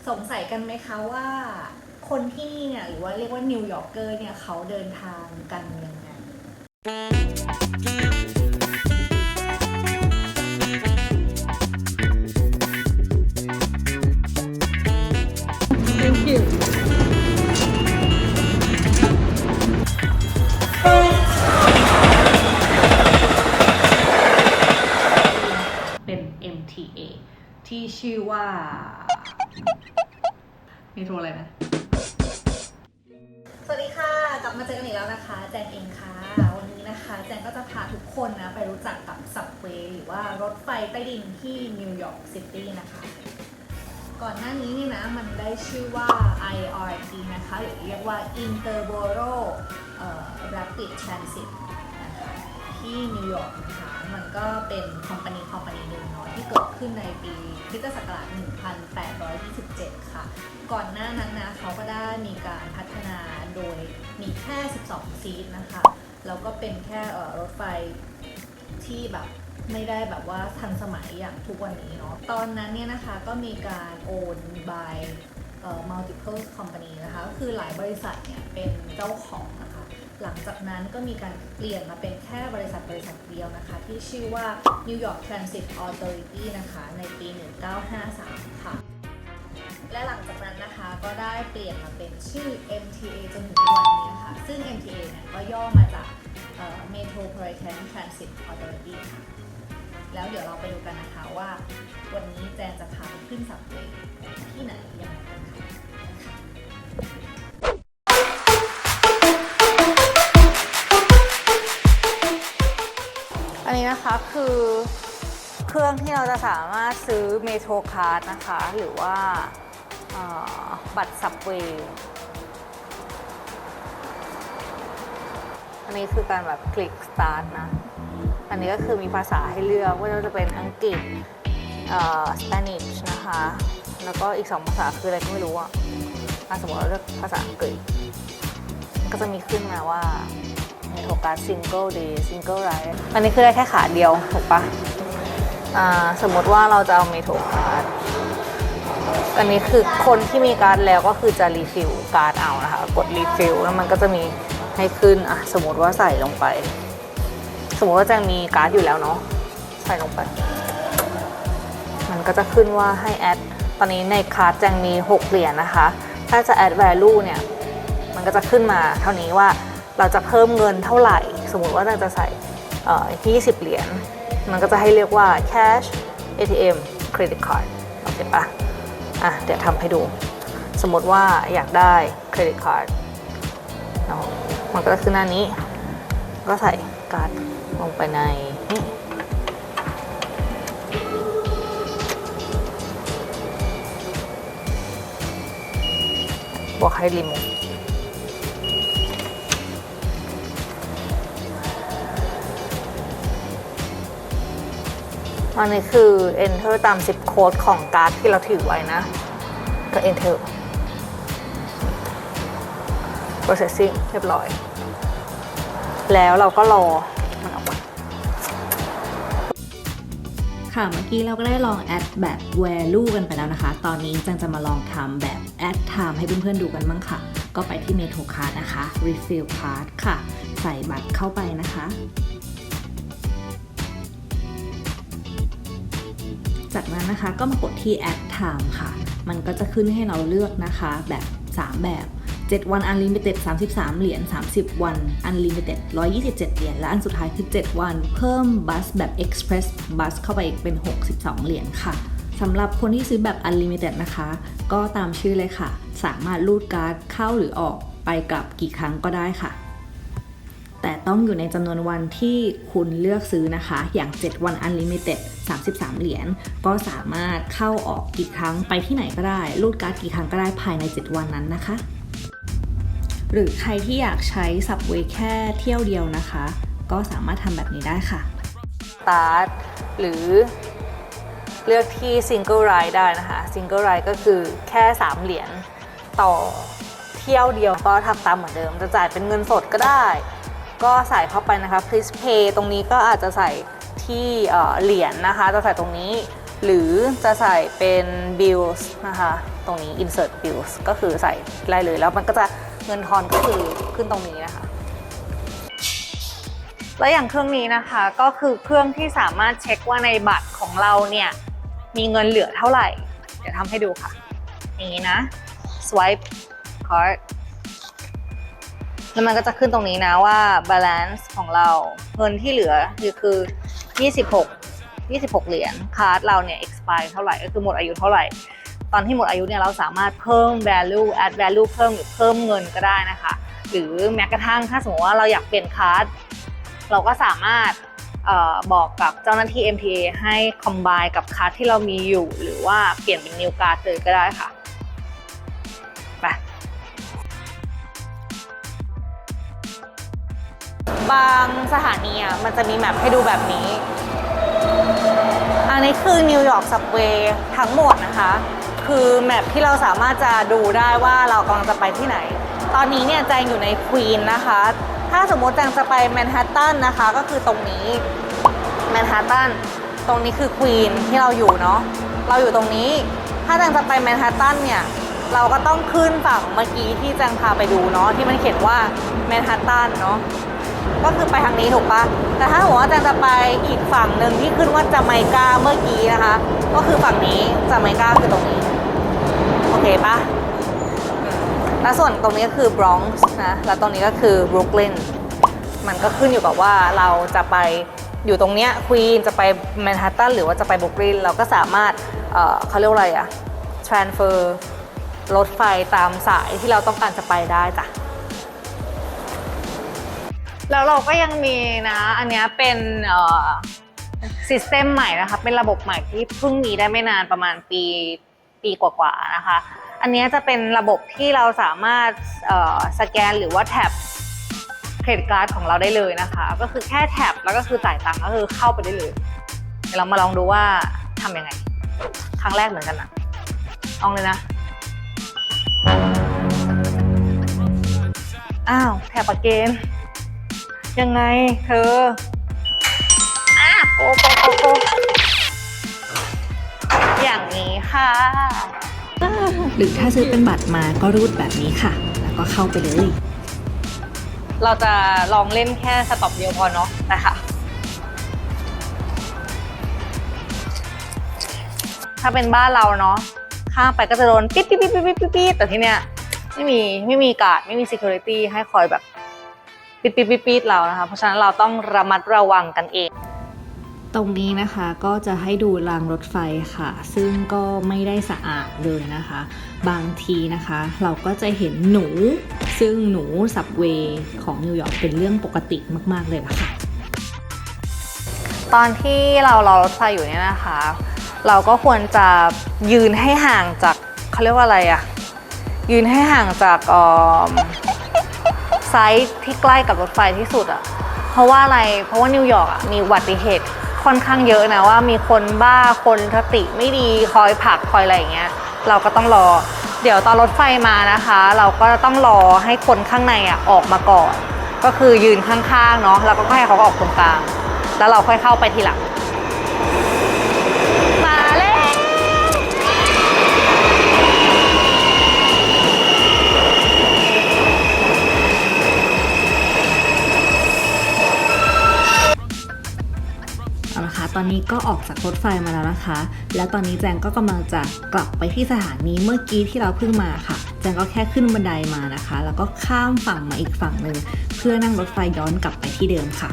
สงสัยกันไหมคะว่าคนที่นี่เนี่ยหรือว่าเรียกว่านิวยอร์กเกอร์เนี่ยเขาเดินทางกันยังไง Thank you เป็น MTA ที่ชื่อว่าเมโทรอะไรนะ สวัสดีค่ะ กลับมาเจอกันอีกแล้วนะคะ แจงเองค่ะ วันนี้นะคะแจงก็จะพาทุกคนนะไปรู้จักกับ Subway หรือว่ารถไฟใต้ดินที่นิวยอร์กซิตี้นะคะ ก่อนหน้านี้นี่นะมันได้ชื่อว่า IRT นะคะหรือเรียกว่า Interborough Rapid Transit นะคะที่นิวยอร์กนะคะมันก็เป็นคอมพานีหนึ่งเนาะที่เกิดขึ้นในปีคริสตศักราช 1827 ค่ะ ก่อนหน้านั้นนะเขาก็ได้มีการพัฒนาโดยมีแค่ 12 ซีทนะคะ แล้วก็เป็นแค่รถไฟที่แบบไม่ได้แบบว่าทันสมัยอย่างทุกวันนี้เนาะ ตอนนั้นเนี่ยนะคะก็มีการโอน by multiple company นะคะก็คือหลายบริษัทเนี่ยเป็นเจ้าของนะคะ หลังจากนั้นก็มีการเปลี่ยนมาเป็นแค่บริษัทเดียวนะคะที่ชื่อว่า New York Transit Authority นะคะในปี 1953 ค่ะ และหลังจากนั้นนะคะก็ได้เปลี่ยนมาเป็นชื่อ MTA จนถึงทุกวันนี้นะคะซึ่ง MTA เนี่ยก็ย่อมาจากMetropolitan Transit Authority ค่ะแล้วเดี๋ยวเราไปดูกันนะคะว่าวันนี้แจนจะพาไปขึ้นสับเวย์ที่ไหนยังไงกันค่ะอันนี้นะคะคือเครื่องที่เราจะสามารถซื้อเมโทรคาร์ดนะคะหรือว่าบัตรสับเวย์อันนี้คือการแบบคลิก start นะอันนี้ก็คือมีภาษาให้เลือกว่าจะเป็นอังกฤษSpanish นะคะแล้วก็อีก2ภาษาคืออะไรก็ไม่รู้อ่ะสมมติเราเลือกภาษาอังกฤษก็จะมีขึ้นมาว่าเมโทรการ์ด single day single ride อันนี้คือได้แค่ขาเดียวถูกปะสมมติว่าเราจะเอาเมโทรการ์ดอันนี้คือคนที่มีการ์ดแล้วก็คือจะรีฟิลการ์ดเอานะคะกดรีฟิลแล้วมันก็จะมีให้ขึ้นสมมติว่าใส่ลงไปสมมติว่าแจงมีการ์ดอยู่แล้วเนาะใส่ลงไปมันก็จะขึ้นว่าให้แอดตอนนี้ในการ์ดแจงมี6เหรียญนะคะถ้าจะแอด value เนี่ยมันก็จะขึ้นมาเท่านี้ว่าเราจะเพิ่มเงินเท่าไหร่สมมติว่าแจงจะใส่20 เหรียญมันก็จะให้เรียกว่า cash ATM credit card โอเคปะเดี๋ยวทำให้ดูสมมติว่าอยากได้ credit card เนาะมันก็จะขึ้นหน้านี้ก็ใส่การ์ดลงไปในนี่บอกให้รีโมทอันนี้คือ enter ตามzip code ของการ์ดที่เราถือไว้นะก็ enter processing เรียบร้อยแล้วเราก็รอมันออกมาค่ะเมื่อกี้เราก็ได้ลองแอดแบบ value กันไปแล้วนะคะตอนนี้จังจะมาลองทำแบบ add time ให้เพื่อนๆดูกันบ้างค่ะก็ไปที่ Metro Card นะคะ refill card ค่ะใส่บัตรเข้าไปนะคะจากนั้นนะคะก็มากดที่ add time ค่ะมันก็จะขึ้นให้เราเลือกนะคะแบบ3แบบ7 วัน Unlimited 33 เหรียญ30 วัน Unlimited 127 เหรียญและอันสุดท้ายคือ7 วันเพิ่มบัสแบบ Express บัสเข้าไปอีกเป็น62 เหรียญค่ะสำหรับคนที่ซื้อแบบ Unlimited นะคะก็ตามชื่อเลยค่ะสามารถรูดการ์ดเข้าหรือออกไปกลับกี่ครั้งก็ได้ค่ะแต่ต้องอยู่ในจำนวนวันที่คุณเลือกซื้อนะคะอย่าง7 วัน Unlimited 33 เหรียญก็สามารถเข้าออกกี่ครั้งไปที่ไหนก็ได้รูดการ์ดกี่ครั้งก็ได้ภายใน7 วันนั้นนะคะหรือใครที่อยากใช้ Subway แค่เที่ยวเดียวนะคะก็สามารถทำแบบนี้ได้ค่ะ Start หรือเลือกที่ Single Ride ได้นะคะ Single Ride ก็คือแค่3 เหรียญต่อเที่ยวเดียวก็ทำตามเหมือนเดิมจะจ่ายเป็นเงินสดก็ได้ก็ใส่เข้าไปนะคะ Please Pay ตรงนี้ก็อาจจะใส่ที่เหรียญนะคะจะใส่ตรงนี้ หรือจะใส่เป็น bills นะคะตรงนี้ insert bills ก็คือใส่ได้เลยแล้วมันก็จะเงินทอนก็คือขึ้นตรงนี้นะคะแล้วอย่างเครื่องนี้นะคะก็คือเครื่องที่สามารถเช็คว่าในบัตรของเราเนี่ยมีเงินเหลือเท่าไหร่เดี๋ยวทำให้ดูค่ะอย่างนี้นะ swipe card แล้วมันก็จะขึ้นตรงนี้นะว่า balance ของเราเงินที่เหลือคือ26เหรียญคาร์ดเราเนี่ย expire เท่าไหร่ก็คือหมดอายุเท่าไหร่ตอนที่หมดอายุเนี่ยเราสามารถเพิ่ม value add value เพิ่มหรือเพิ่มเงินก็ได้นะคะหรือแม้กระทั่งถ้าสมมติว่าเราอยากเปลี่ยนคาร์ดเราก็สามารถบอกกับเจ้าหน้าที่ MTA ให้ combine กับคาร์ดที่เรามีอยู่หรือว่าเปลี่ยนเป็น new card เลยก็ได้ค่ะไปบางสถานีมันจะมีแมปให้ดูแบบนี้อันนี้คือนิวยอร์กซับเวย์ทั้งหมดนะคะคือแมปที่เราสามารถจะดูได้ว่าเรากำลังจะไปที่ไหนตอนนี้เนี่ยแจงอยู่ในควีนนะคะถ้าสมมติแจงจะไปแมนฮัตตันนะคะก็คือตรงนี้แมนฮัตตันตรงนี้คือควีนที่เราอยู่เนาะเราอยู่ตรงนี้ถ้าแจงจะไปแมนฮัตตันเนี่ยเราก็ต้องขึ้นฝั่งเมื่อกี้ที่แจงพาไปดูเนาะที่มันเขียนว่าแมนฮัตตันเนาะก็คือไปทางนี้ถูกปะแต่ถ้าหัวแจงจะไปอีกฝั่งหนึ่งที่ขึ้นว่าจาไมกาเมื่อกี้นะคะก็คือฝั่งนี้จาไมกาคือตรงนี้โอเคปะแล้วส่วนตรงนี้ก็คือบรอนซ์นะแล้วตรงนี้ก็คือบรุกลินมันก็ขึ้นอยู่กับว่าเราจะไปอยู่ตรงเนี้ยควีนจะไปแมนฮัตตันหรือว่าจะไปบรุกลินเราก็สามารถเขาเรียกว่าอะไรtransfer รถไฟตามสายที่เราต้องการจะไปได้จ้ะแล้วเราก็ยังมีนะอันนี้เป็นซิสเต็มใหม่นะคะเป็นระบบใหม่ที่เพิ่งมีได้ไม่นานประมาณปีกว่าๆนะคะอันนี้จะเป็นระบบที่เราสามารถสแกนหรือว่าแท็บเครดิตการ์ดของเราได้เลยนะคะก็คือแค่แท็บแล้วก็คือจ่ายตังค์ก็คือเข้าไปได้เลยเดี๋ยวเรามาลองดูว่าทำยังไงครั้งแรกเหมือนกันนะลองเลยนะอ้าวแท็บเกนยังไงเธอโกอย่างนี้ค่ะหรือถ้าซื้อเป็นบัตรมาก็รูดแบบนี้ค่ะแล้วก็เข้าไปเลยเราจะลองเล่นแค่สต็อปเดียวพอเนาะนะคะถ้าเป็นบ้านเราเนาะข้ามไปก็จะโดนปิ๊ดแต่ที่เนี้ยไม่มีการ์ดไม่มี security ให้คอยแบบปิดเรานะคะเพราะฉะนั้นเราต้องระมัดระวังกันเองตรงนี้นะคะก็จะให้ดูรางรถไฟค่ะซึ่งก็ไม่ได้สะอาดเลยนะคะบางทีนะคะเราก็จะเห็นหนูซึ่งหนูซับเวย์ของนิวยอร์กเป็นเรื่องปกติมากๆเลยล่ะค่ะตอนที่เรารอรถไฟอยู่เนี่ยนะคะเราก็ควรจะยืนให้ห่างจากเขาเรียกว่าอะไรยืนให้ห่างจากไซส์ที่ใกล้กับรถไฟที่สุดเพราะว่าอะไรเพราะว่านิวยอร์กมีอุบัติเหตุค่อนข้างเยอะนะว่ามีคนบ้าคนสติไม่ดีคอยผลักคอยอะไรอย่างเงี้ยเราก็ต้องรอเดี๋ยวตอนรถไฟมานะคะเราก็ต้องรอให้คนข้างในออกมาก่อนก็คือยืนข้างๆเนาะแล้วก็ให้เขาออกตรงกลางแล้วเราค่อยเข้าไปทีหลังมาเลยเอาละค่ะตอนนี้ก็ออกจากรถไฟมาแล้วนะคะแล้วตอนนี้แจงก็กำลังจะกลับไปที่สถานีเมื่อกี้ที่เราเพิ่งมาค่ะแจงก็แค่ขึ้นบันไดมานะคะแล้วก็ข้ามฝั่งมาอีกฝั่งหนึ่งเพื่อนั่งรถไฟย้อนกลับไปที่เดิมค่ะ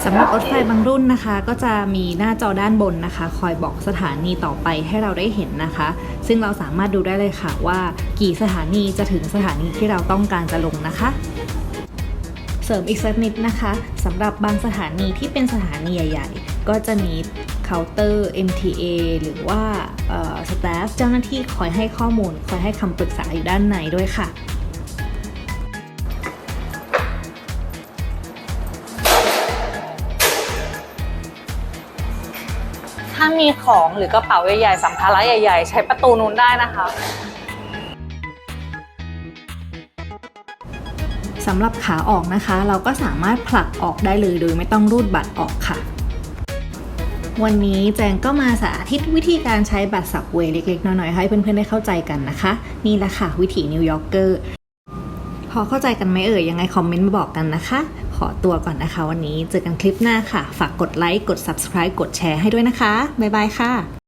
ำหรับรถไฟบางรุ่นนะคะก็จะมีหน้าจอด้านบนนะคะคอยบอกสถานีต่อไปให้เราได้เห็นนะคะซึ่งเราสามารถดูได้เลยค่ะว่ากี่สถานีจะถึงสถานีที่เราต้องการจะลงนะคะเสริมอีกสักนิดนะคะสำหรับบางสถานีที่เป็นสถานีใหญ่ๆก็จะมีเคาน์เตอร์ MTA หรือว่าสตาฟเจ้าหน้าที่คอยให้ข้อมูลคอยให้คำปรึกษาอยู่ด้านในด้วยค่ะถ้ามีของหรือกระเป๋าใหญ่ๆสัมภาระใหญ่ๆใช้ประตูนู้นได้นะคะ สำหรับขาออกนะคะเราก็สามารถผลักออกได้เลยโดยไม่ต้องรูดบัตรออกค่ะวันนี้แจงก็มาสาธิตวิธีการใช้บัตรสับเวย์เล็กๆน้อยๆให้เพื่อนๆได้เข้าใจกันนะคะนี่แหละค่ะวิถีนิวยอร์กเกอร์พอเข้าใจกันไหมยังไงคอมเมนต์มาบอกกันนะคะขอตัวก่อนนะคะวันนี้เจอกันคลิปหน้าค่ะฝากกดไลค์กด subscribe กดแชร์ให้ด้วยนะคะบ๊ายบายค่ะ